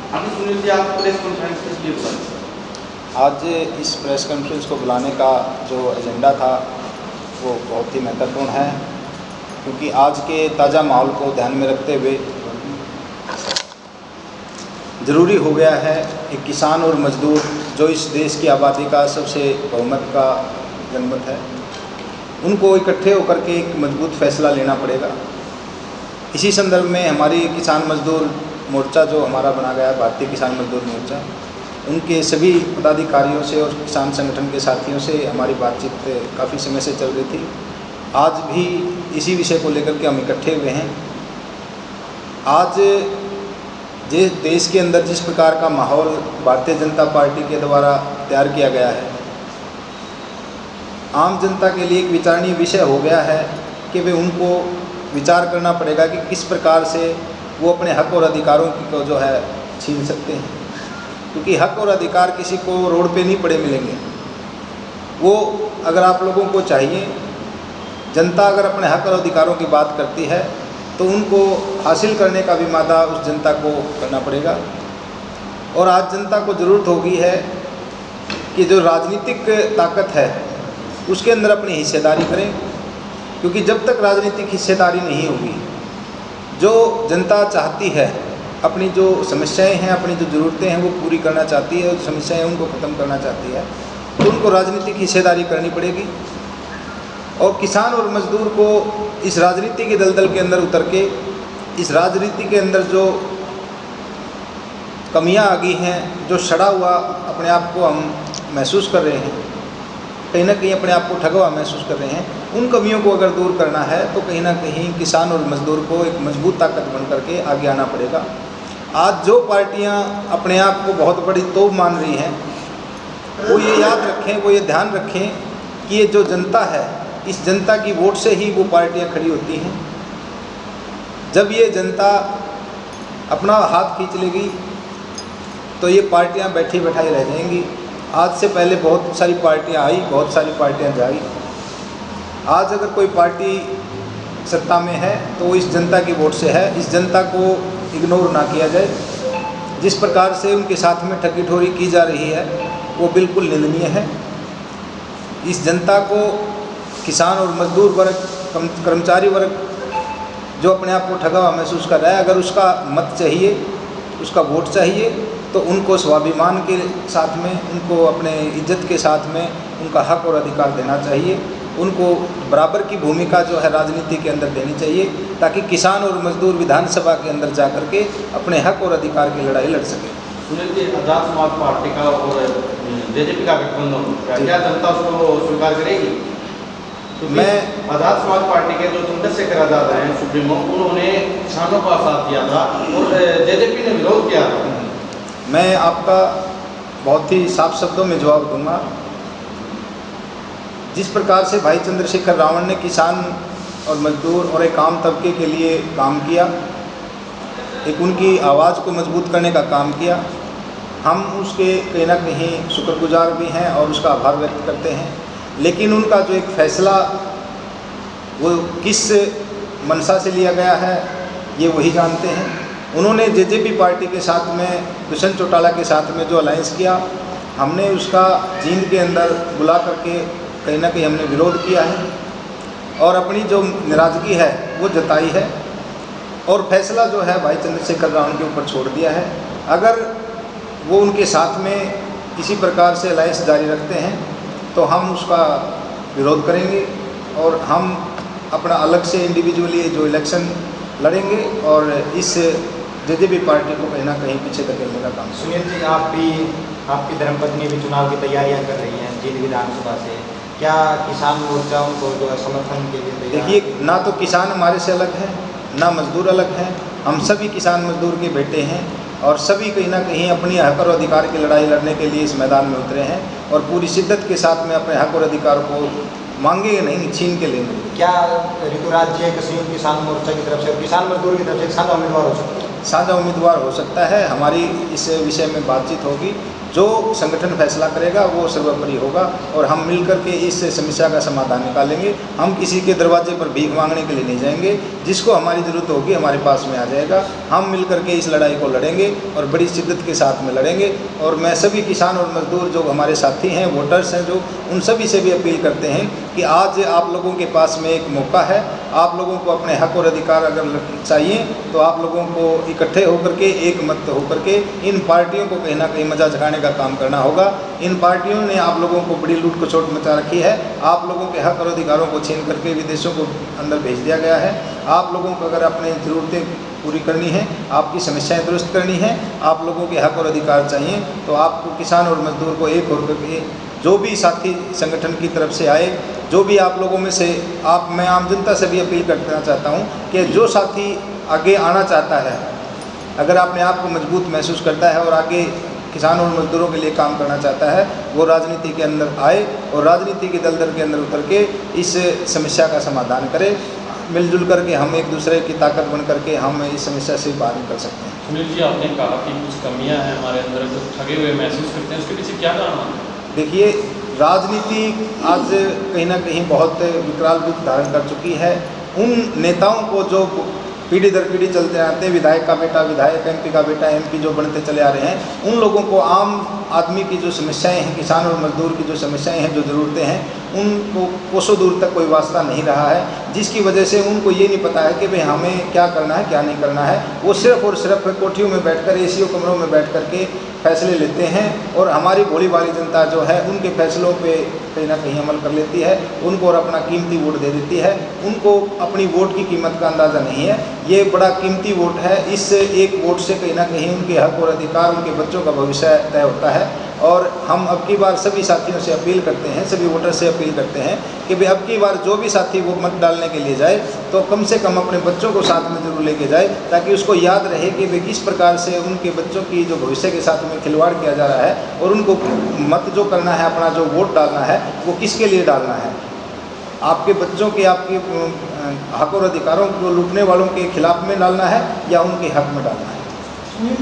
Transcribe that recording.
हमने सुनील जी आप press conference किस लिए बुलाई? आज इस प्रेस कॉन्फ्रेंस को बुलाने का जो एजेंडा था वो बहुत ही महत्वपूर्ण है, क्योंकि आज के ताज़ा माहौल को ध्यान में रखते हुए ज़रूरी हो गया है कि किसान और मज़दूर जो इस देश की आबादी का सबसे बहुमत का जनमत है, उनको इकट्ठे होकर के एक मजबूत फैसला लेना पड़ेगा। इसी संदर्भ में हमारी किसान मजदूर मोर्चा जो हमारा बना गया है, भारतीय किसान मजदूर मोर्चा, उनके सभी पदाधिकारियों से और किसान संगठन के साथियों से हमारी बातचीत काफ़ी समय से चल रही थी। आज भी इसी विषय को लेकर के हम इकट्ठे हुए हैं। आज जिस देश के अंदर जिस प्रकार का माहौल भारतीय जनता पार्टी के द्वारा तैयार किया गया है, आम जनता के लिए एक विचारणीय विषय हो गया है कि वे उनको विचार करना पड़ेगा कि किस प्रकार से वो अपने हक और अधिकारों को जो है छीन सकते हैं, क्योंकि हक और अधिकार किसी को रोड पे नहीं पड़े मिलेंगे। वो अगर आप लोगों को चाहिए, जनता अगर अपने हक और अधिकारों की बात करती है तो उनको हासिल करने का भी वादा उस जनता को करना पड़ेगा। और आज जनता को ज़रूरत होगी है कि जो राजनीतिक ताकत है उसके अंदर अपनी हिस्सेदारी करें, क्योंकि जब तक राजनीतिक हिस्सेदारी नहीं होगी, जो जनता चाहती है, अपनी जो समस्याएं हैं, अपनी जो ज़रूरतें हैं वो पूरी करना चाहती है, और समस्याएं उनको ख़त्म करना चाहती है, तो उनको राजनीतिक हिस्सेदारी करनी पड़ेगी। और किसान और मजदूर को इस राजनीति के दलदल के अंदर उतर के, इस राजनीति के अंदर जो कमियां आ गई हैं, जो सड़ा हुआ अपने आप को हम महसूस कर रहे हैं, कहीं ना कहीं अपने आप को ठगा हुआ महसूस कर रहे हैं, उन कमियों को अगर दूर करना है तो कहीं ना कहीं किसान और मजदूर को एक मजबूत ताकत बन करके आगे आना पड़ेगा। आज जो पार्टियां अपने आप को बहुत बड़ी तोप मान रही हैं, वो ये याद रखें, वो ये ध्यान रखें कि ये जो जनता है, इस जनता की वोट से ही वो पार्टियां खड़ी होती हैं। जब ये जनता अपना हाथ खींच लेगी तो ये पार्टियां बैठी बैठाई रह जाएंगी। आज से पहले बहुत सारी पार्टियां आई, बहुत सारी पार्टियां जाई। आज अगर कोई पार्टी सत्ता में है तो वो इस जनता की वोट से है। इस जनता को इग्नोर ना किया जाए। जिस प्रकार से उनके साथ में ठगी ठोरी की जा रही है वो बिल्कुल निंदनीय है। इस जनता को किसान और मजदूर वर्ग, कर्मचारी वर्ग जो अपने आप को ठगा हुआ महसूस कर रहा है, अगर उसका मत चाहिए, उसका वोट चाहिए, तो उनको स्वाभिमान के साथ में, उनको अपने इज्जत के साथ में उनका हक और अधिकार देना चाहिए। उनको बराबर की भूमिका जो है राजनीति के अंदर देनी चाहिए, ताकि किसान और मजदूर विधानसभा के अंदर जा कर के अपने हक और अधिकार की लड़ाई लड़ सके। सुनील जी, आज़ाद समाज पार्टी का और जेजेपी का गठबंधन, क्या जनता उसको स्वीकार करेगी? तो मैं आज़ाद समाज पार्टी के जो चंद्रशेखर आज़ाद हैं सुप्रीमो, उन्होंने किसानों का साथ दिया था और जेजेपी ने विरोध किया था। मैं आपका बहुत ही साफ शब्दों में जवाब दूंगा। जिस प्रकार से भाई चंद्रशेखर रावण ने किसान और मजदूर और एक आम तबके के लिए काम किया, एक उनकी आवाज़ को मजबूत करने का काम किया, हम उसके कहीं ना कहीं शुक्रगुजार भी हैं और उसका आभार व्यक्त करते हैं। लेकिन उनका जो एक फ़ैसला वो किस मंशा से लिया गया है ये वही जानते हैं। उन्होंने जेजेपी पार्टी के साथ में, दुष्यंत चौटाला के साथ में जो अलायंस किया, हमने उसका जींद के अंदर बुला करके कहीं ना कहीं हमने विरोध किया है और अपनी जो नाराज़गी है वो जताई है, और फैसला जो है भाई चंद्रशेखर रावण के ऊपर छोड़ दिया है। अगर वो उनके साथ में इसी प्रकार से अलायंस जारी रखते हैं तो हम उसका विरोध करेंगे और हम अपना अलग से इंडिविजुअली जो इलेक्शन लड़ेंगे और इस जेजेपी पार्टी को कहीं ना कहीं पीछे धकेलने का काम। सुनील जी, आप भी, आपकी धर्मपत्नी भी चुनाव की तैयारियां कर रही हैं जींद विधानसभा से, क्या किसान मोर्चा उनको जो है समर्थन के लिए तैयार? देखिए, ना तो किसान हमारे से अलग है, ना मजदूर अलग हैं। हम सभी किसान मजदूर के बेटे हैं और सभी कहीं ना कहीं अपनी हक और अधिकार की लड़ाई लड़ने के लिए इस मैदान में उतरे हैं और पूरी शिद्दत के साथ में अपने हक और अधिकार को मांगेंगे नहीं, छीन के लेंगे। क्या ऋतुराज जी किसान मोर्चा की तरफ से, किसान मजदूर की तरफ से साझा उम्मीदवार हो सकता है? साझा उम्मीदवार हो सकता है। हमारी इस विषय में बातचीत होगी, जो संगठन फैसला करेगा वो सर्वोपरि होगा और हम मिलकर के इस समस्या का समाधान निकालेंगे। हम किसी के दरवाजे पर भीख मांगने के लिए नहीं जाएंगे। जिसको हमारी ज़रूरत होगी हमारे पास में आ जाएगा। हम मिलकर के इस लड़ाई को लड़ेंगे और बड़ी शिद्दत के साथ में लड़ेंगे। और मैं सभी किसान और मजदूर जो हमारे साथी हैं, वोटर्स हैं, जो उन सभी से भी अपील करते हैं कि आज आप लोगों के पास में एक मौका है। आप लोगों को अपने हक और अधिकार अगर चाहिए तो आप लोगों को इकट्ठे होकर के, एक मत होकर के इन पार्टियों को कहीं ना कहीं मजा जगाने का काम करना होगा। इन पार्टियों ने आप लोगों को बड़ी लूट खसोट मचा रखी है। आप लोगों के हक और अधिकारों को छीन करके विदेशों को अंदर भेज दिया गया है। आप लोगों को अगर अपनी ज़रूरतें पूरी करनी है, आपकी समस्याएं दुरुस्त करनी है, आप लोगों के हक और अधिकार चाहिए, तो आपको किसान और मजदूर को एक होकर के जो भी साथी संगठन की तरफ से आए, जो भी आप लोगों में से मैं आम जनता से भी अपील करना चाहता हूं कि जो साथी आगे आना चाहता है, अगर अपने आप को मजबूत महसूस करता है और आगे किसानों और मजदूरों के लिए काम करना चाहता है, वो राजनीति के अंदर आए और राजनीति के दलदल के अंदर उतर के इस समस्या का समाधान करे। मिलजुल करके हम एक दूसरे की ताकत बन करके हम इस समस्या से बाहर निकल सकते हैं। सुनील जी, आपने कहा कि कुछ कमियां हैं हमारे अंदर, कुछ ठगे हुए महसूस करते हैं, उसके पीछे क्या कारण है? देखिए, राजनीति आज कहीं ना कहीं बहुत विकराल रूप धारण कर चुकी है। उन नेताओं को जो पीढ़ी दर पीढ़ी चलते आते हैं, विधायक का बेटा विधायक, एमपी का बेटा एमपी जो बनते चले आ रहे हैं, उन लोगों को आम आदमी की जो समस्याएं हैं, किसान और मजदूर की जो समस्याएं हैं, जो ज़रूरतें हैं, उनको कोसों दूर तक कोई वास्ता नहीं रहा है। जिसकी वजह से उनको ये नहीं पता है कि भाई हमें क्या करना है क्या नहीं करना है। वो सिर्फ और सिर्फ कोठियों में बैठकर, एसीओ कमरों में बैठ कर के फैसले लेते हैं और हमारी भोली भाली जनता जो है उनके फैसलों पे कहीं ना कहीं अमल कर लेती है, उनको और अपना कीमती वोट दे देती है। उनको अपनी वोट की कीमत का अंदाज़ा नहीं है। ये बड़ा कीमती वोट है। इस एक वोट से कहीं ना कहीं उनके हक और अधिकार, उनके बच्चों का भविष्य तय होता है। और हम अब की बार सभी साथियों से अपील करते हैं, सभी वोटर से अपील करते हैं कि भाई अब की बार जो भी साथी वो मत डालने के लिए जाए तो कम से कम अपने बच्चों को साथ में जरूर लेके जाए, ताकि उसको याद रहे कि भाई किस प्रकार से उनके बच्चों की जो भविष्य के साथ में खिलवाड़ किया जा रहा है और उनको मत जो करना है, अपना जो वोट डालना है, वो किसके लिए डालना है। आपके बच्चों के, आपके हक और अधिकारों को लूटने वालों के खिलाफ में डालना है या उनके हक में डालना है।